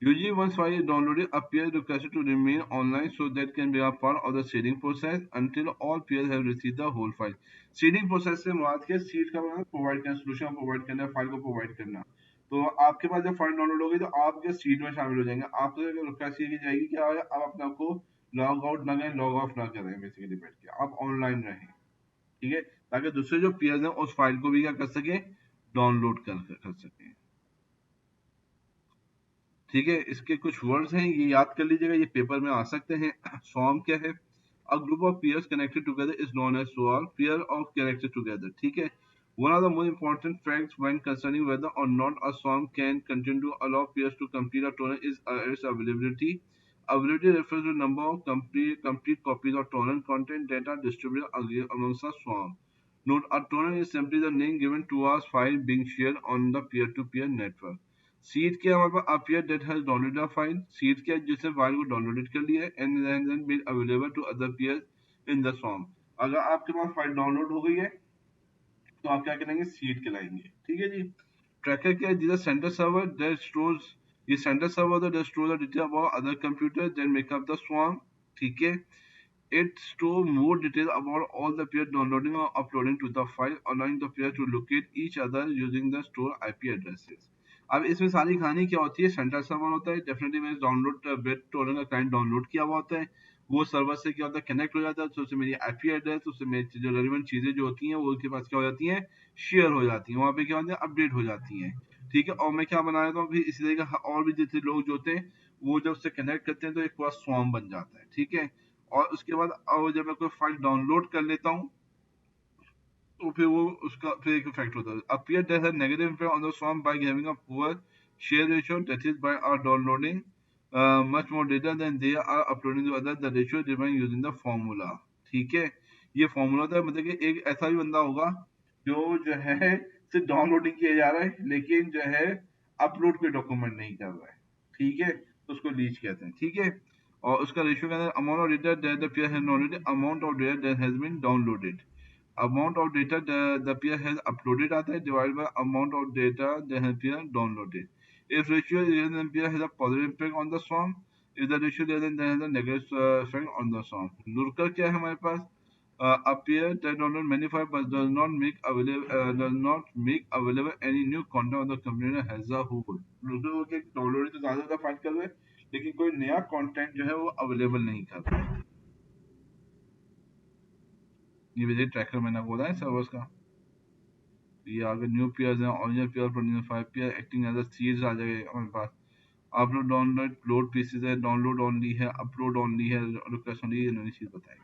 Usually, once file is downloaded, a peer is requested to remain online so that can be a part of the seeding process until all peers have received the whole file. Seeding process से मुराद क्या, seed का मतलब provide करना, solution provide करना, file को provide करना। तो आपके पास जब फाइल डाउनलोड होगी तो आप क्या सीड में शामिल हो जाएंगे। आपसे रिक्वेस्ट ये की जाएगी कि आप अपने आप को लॉग आउट ना करें, लॉग ऑफ ना करें, बेसिकली बैठ के आप ऑनलाइन रहें, ठीक है, ताकि दूसरे जो peers हैं उस फाइल को भी क्या कर सके, डाउनलोड कर सके, ठीक है। इसके कुछ वर्ड्स हैं, ये याद कर लीजिएगा, ये पेपर में आ सकते हैं। सॉर्म क्या है, a group of peers connected together is known as swarm, peer of connected together, ठीक है। One of the most important facts when concerning whether or not a swarm can continue to allow peers to complete a torrent is its availability. Availability refers to the number of complete copies of torrent content that are distributed amongst a swarm. Note, a torrent is simply the name given to a file being shared on the peer-to-peer network. Seed क्या, हमारे पास a peer that has downloaded a file, seed क्या, जिसने file को downloaded कर लिया है, and then made available to other peers in the सॉन्ग। अगर आपके पास फाइल डाउनलोड हो गई है तो आप क्या करेंगे, सीड कहलाएंगे, ठीक है जी। ट्रैकर क्या है, this centre server that stores, ये centre server that store the detail about other computer that make up the swarm, ठीक है। It stores more detail about all the peers downloading or uploading to the file, allowing the peers to locate each other using the store IP addresses. अब इसमें सारी कहानी क्या होती है, central server होता है, डेफिनेटली मैंने डाउनलोड वेब टोरेंट का क्लाइंट डाउनलोड किया हुआ होता है, वो सर्वर से क्या होता है, कनेक्ट हो जाता है, तो उससे मेरी आईपी एड्रेस, उससे मेरी जो रेलिवेंट चीजें जो होती हैं वो उनके पास क्या हो जाती हैं, शेयर हो जाती हैं, वहाँ पे क्या होता है, अपडेट हो जाती हैं, ठीक है। और मैं क्या बना देता हूँ फिर इसी तरीके का, और भी जितने लोग जो होते हैं वो जब उससे कनेक्ट करते हैं तो एक पूरा स्वॉर्म बन जाता है, ठीक है। और उसके बाद और जब मैं कोई फाइल डाउनलोड कर लेता हूँ तो फिर वो उसका फिर एक इफेक्ट होता है, appear there has negative impact on the swarm by having a poor share ratio, that is by are downloading much more data than they are uploading to other, the ratio is defined using the formula, ठीक है। ये formula होता है, मतलब कि एक ऐसा भी बंदा होगा जो है सिर्फ डाउनलोडिंग किया जा रहा है लेकिन जो है अपलोड कोई डॉक्यूमेंट नहीं कर रहा है, ठीक है, तो उसको लीच कहते हैं, ठीक है। और उसका रेशियो के अंदर amount of data that the peer has downloaded, amount of data that has been downloaded, amount of data the peer has uploaded आता है divide by amount of data that has peer downloaded. If ratio is greater than pair has a positive impact on the sum. If the ratio is greater than has a negative effect on the sum. Lurker क्या है हमारे पास? A pair that does not manify but does not make available any new content on the computer as a whole. Lurker को क्या download तो ज्यादा find कर रहे हैं लेकिन कोई नया कंटेंट जो है वो अवेलेबल नहीं कर रहा है. ये विजिट ट्रैकर मैंने आपको बताया सर्वर्स का. ये आगे न्यू पेयर्स हैं, original peer, producer 5 peer acting as a series आ जाएगा हमारे पास. अपलोड डाउनलोड लोड पीसीज है, डाउनलोड ओनली है, अपलोड ओनली है, रिक्वेस्ट ओनली, ये नई चीज बताएगी.